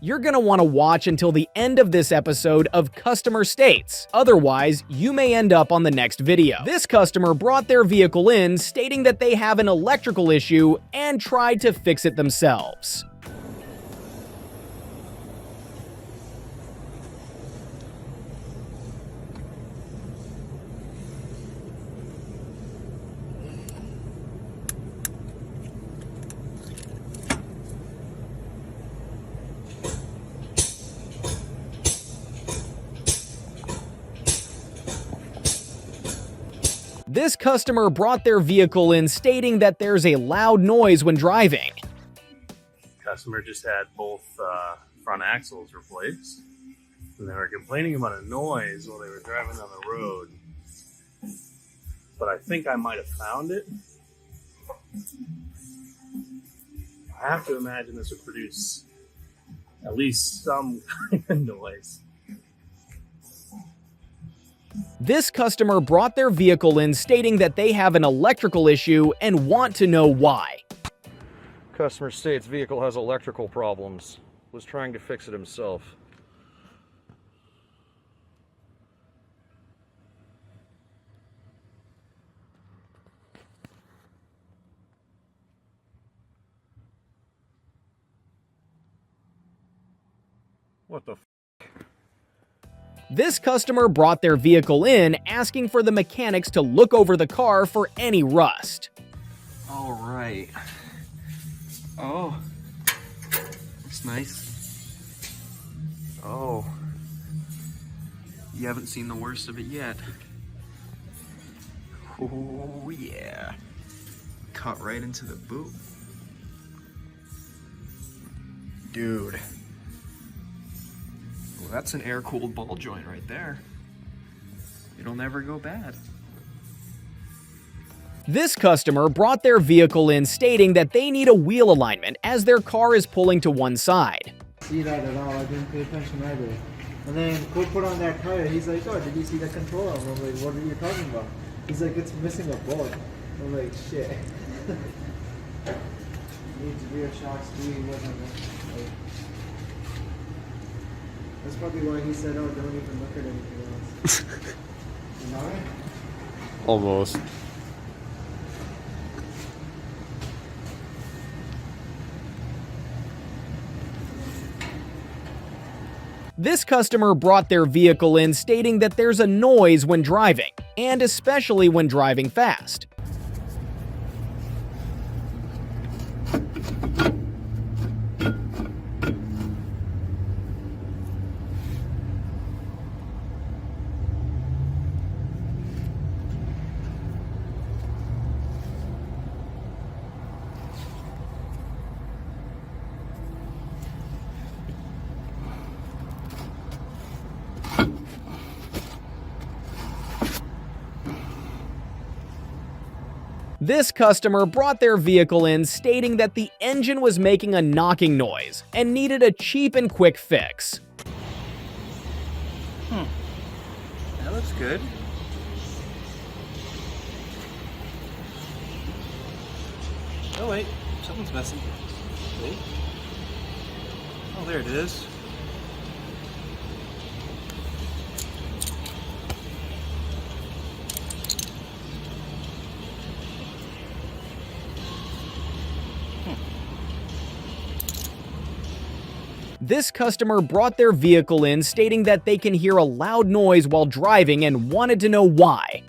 You're going to want to watch until the end of this episode of Customer States, otherwise you may end up on the next video. This customer brought their vehicle in stating that they have an electrical issue and tried to fix it themselves. This customer brought their vehicle in stating that there's a loud noise when driving. Customer just had both front axles replaced, and they were complaining about a noise while they were driving down the road. But I think I might have found it. I have to imagine this would produce at least some kind of noise. This customer brought their vehicle in stating that they have an electrical issue and want to know why. Customer states vehicle has electrical problems. Was trying to fix it himself. What the f? This customer brought their vehicle in asking for the mechanics to look over the car for any rust. All right. Oh, looks nice. Oh, you haven't seen the worst of it yet. Oh yeah, cut right into the boot. Dude. Well, that's an air-cooled ball joint right there. It'll never go bad. This customer brought their vehicle in stating that they need a wheel alignment as their car is pulling to one side. See that at all, I didn't pay attention either. And then go put on that tire, he's like, oh, did you see the control arm? I'm like, what are you talking about? He's like, it's missing a bolt. I'm like, shit. Needs rear shocks, doing whatever. Like, that's probably why he said, oh, don't even look at anything else. You know it? Almost. This customer brought their vehicle in stating that there's a noise when driving, and especially when driving fast. This customer brought their vehicle in stating that the engine was making a knocking noise and needed a cheap and quick fix. That looks good. Oh wait, something's messing. Wait. Oh, there it is. This customer brought their vehicle in stating that they can hear a loud noise while driving and wanted to know why.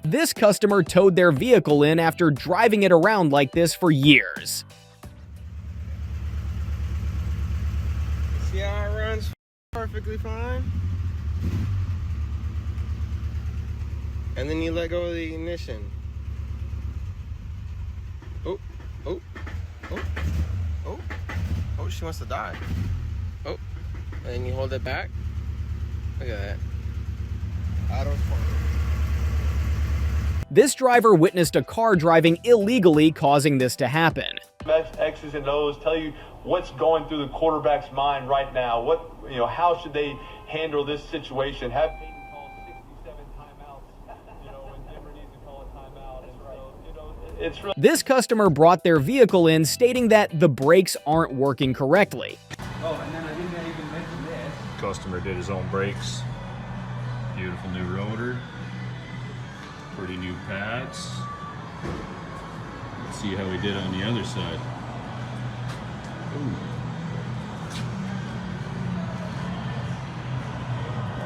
This customer towed their vehicle in after driving it around like this for years. See how it runs perfectly fine? And then you let go of the ignition. Oh, oh, oh, oh, oh, she wants to die. Oh, and then you hold it back. Look at that. Auto fire. This driver witnessed a car driving illegally, causing this to happen. X's and O's tell you what's going through the quarterback's mind right now. How should they handle this situation? Have Peyton call 67 timeouts, and never needs to call a timeout. And so, it's really. This customer brought their vehicle in stating that the brakes aren't working correctly. Oh, and then I didn't even mention this. Customer did his own brakes. Beautiful new rotor. Pretty new pads. Let's see how he did on the other side. Ooh.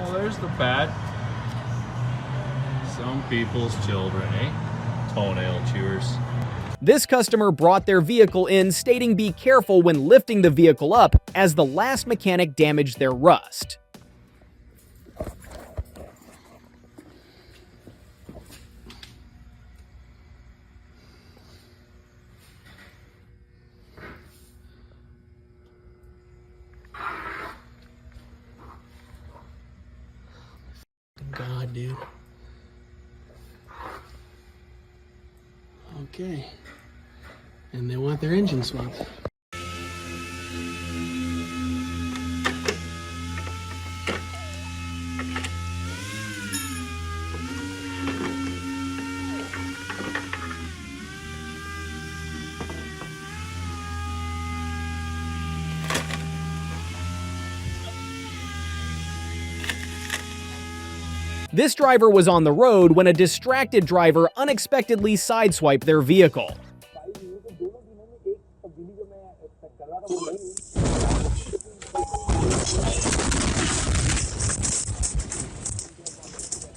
Oh, there's the pad. Some people's children, eh? Toenail chewers. This customer brought their vehicle in stating be careful when lifting the vehicle up as the last mechanic damaged their rust. God, dude. Okay. And they want their engine swapped. This driver was on the road when a distracted driver unexpectedly sideswiped their vehicle.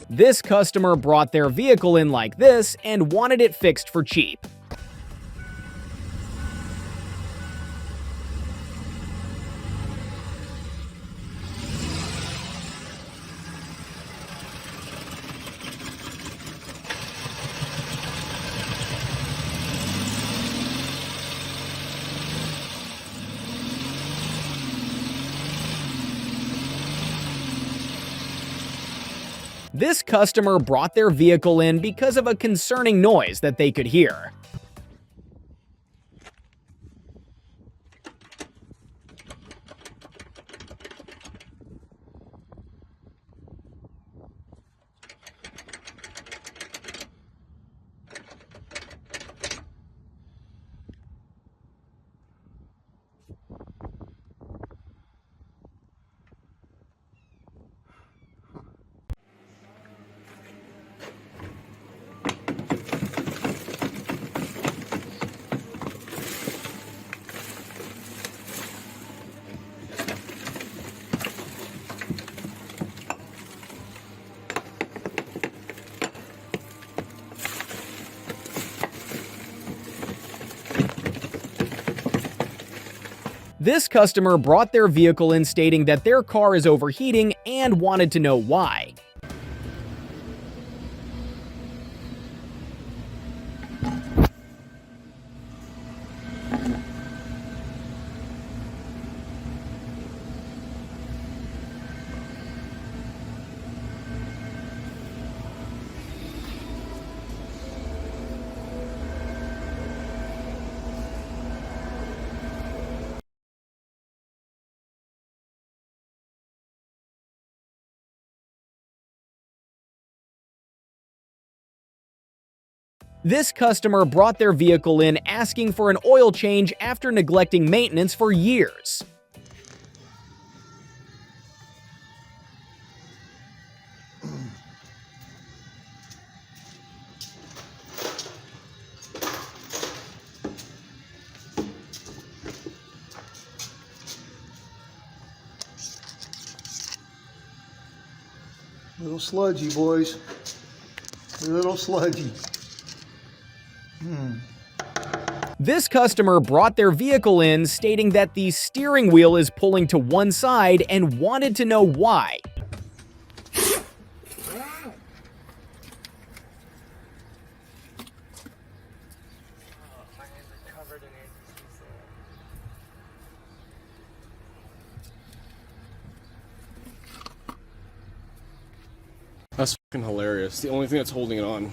This customer brought their vehicle in like this and wanted it fixed for cheap. This customer brought their vehicle in because of a concerning noise that they could hear. This customer brought their vehicle in stating that their car is overheating and wanted to know why. This customer brought their vehicle in asking for an oil change after neglecting maintenance for years. A little sludgy, boys. A little sludgy. This customer brought their vehicle in stating that the steering wheel is pulling to one side and wanted to know why. hilarious. The only thing that's holding it on.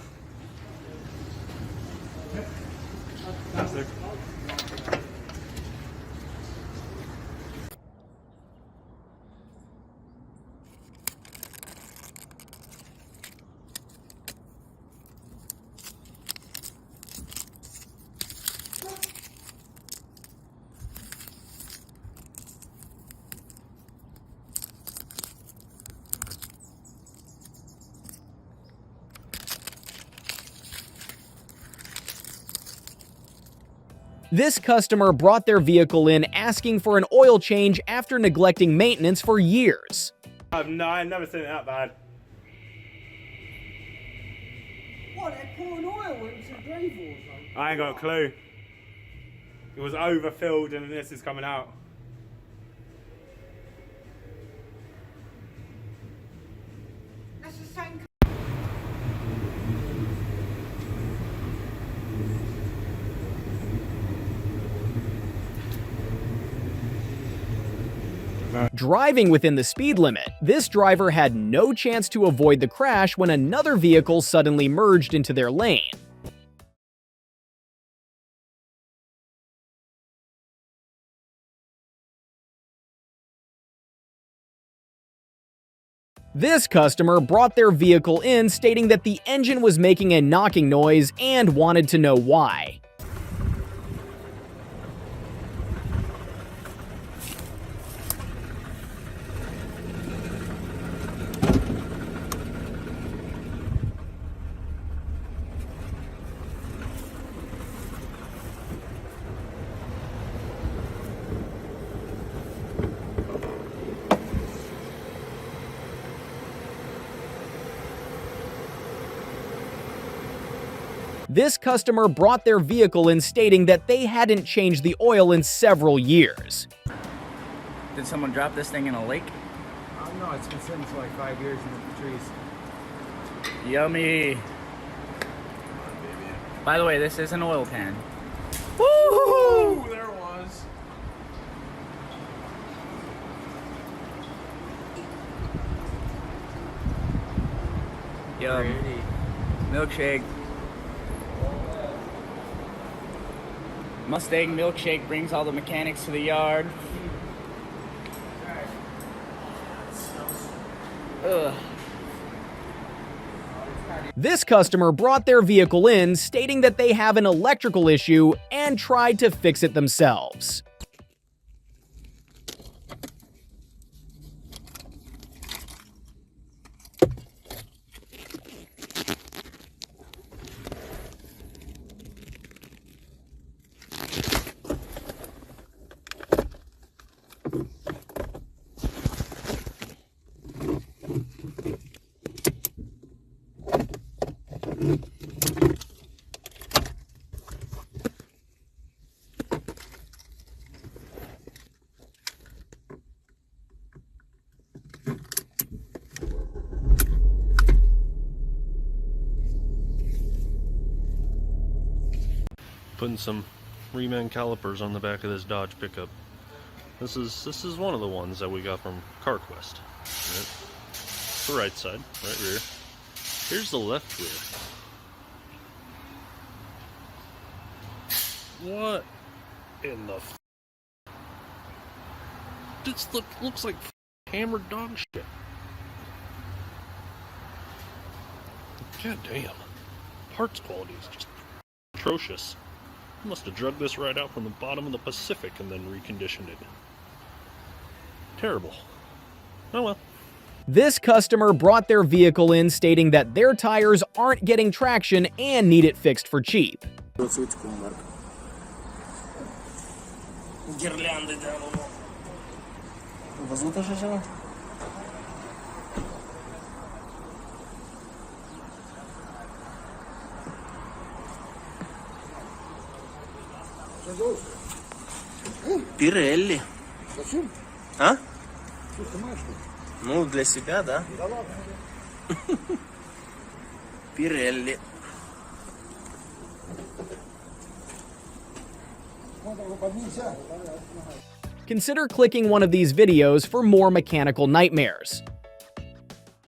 This customer brought their vehicle in asking for an oil change after neglecting maintenance for years. No, I've never seen it that bad. What, they're pouring oil into the drain or something? I ain't got a clue. It was overfilled and this is coming out. That's the same. Driving within the speed limit, this driver had no chance to avoid the crash when another vehicle suddenly merged into their lane. This customer brought their vehicle in stating that the engine was making a knocking noise and wanted to know why. This customer brought their vehicle in stating that they hadn't changed the oil in several years. Did someone drop this thing in a lake? No, it's been sitting for like 5 years in the trees. Yummy. By the way, this is an oil pan. Woo! There it was. Yum. Milkshake. Mustang milkshake brings all the mechanics to the yard. Ugh. This customer brought their vehicle in stating that they have an electrical issue and tried to fix it themselves. Putting some reman calipers on the back of this Dodge pickup. This is one of the ones that we got from CarQuest. Right? The right side, right rear. Here's the left rear. What in the f? This looks like hammered dog shit. God damn. Parts quality is just atrocious. Must have drugged this right out from the bottom of the Pacific and then reconditioned it. Terrible. Oh well. This customer brought their vehicle in stating that their tires aren't getting traction and need it fixed for cheap. Пирелли. Зачем? А? Ну, для себя, да? Пирелли. Consider clicking one of these videos for more mechanical nightmares.